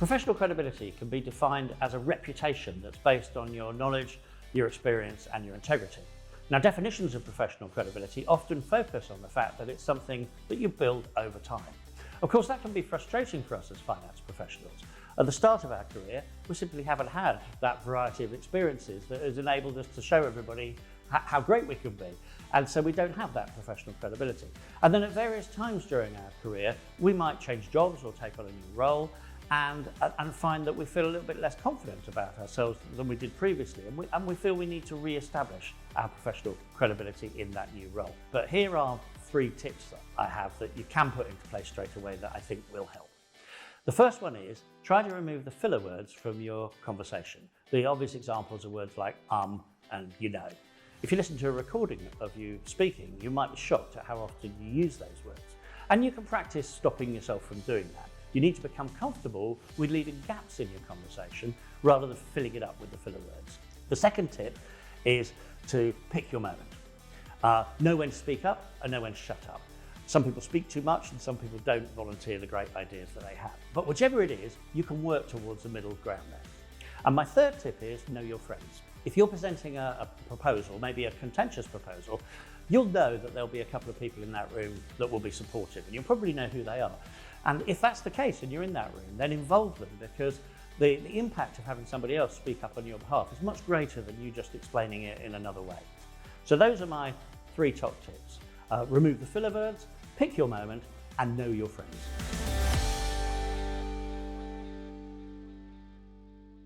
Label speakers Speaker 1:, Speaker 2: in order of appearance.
Speaker 1: Professional credibility can be defined as a reputation that's based on your knowledge, your experience, and your integrity. Now, definitions of professional credibility often focus on the fact that it's something that you build over time. Of course, that can be frustrating for us as finance professionals. At the start of our career, we simply haven't had that variety of experiences that has enabled us to show everybody how great we can be. And so we don't have that professional credibility. And then at various times during our career, we might change jobs or take on a new role and find that we feel a little bit less confident about ourselves than we did previously. And we feel we need to re-establish our professional credibility in that new role. But here are 3 tips that I have that you can put into place straight away that I think will help. The first one is try to remove the filler words from your conversation. The obvious examples are words like and you know. If you listen to a recording of you speaking, you might be shocked at how often you use those words. And you can practice stopping yourself from doing that. You need to become comfortable with leaving gaps in your conversation rather than filling it up with the filler words. The second tip is to pick your moment. Know when to speak up and know when to shut up. Some people speak too much and some people don't volunteer the great ideas that they have. But whichever it is, you can work towards the middle ground there. And my third tip is know your friends. If you're presenting a proposal, maybe a contentious proposal, you'll know that there'll be a couple of people in that room that will be supportive, and you'll probably know who they are. And if that's the case and you're in that room, then involve them, because the impact of having somebody else speak up on your behalf is much greater than you just explaining it in another way. So those are my 3 top tips. Remove the filler words, pick your moment, and know your friends.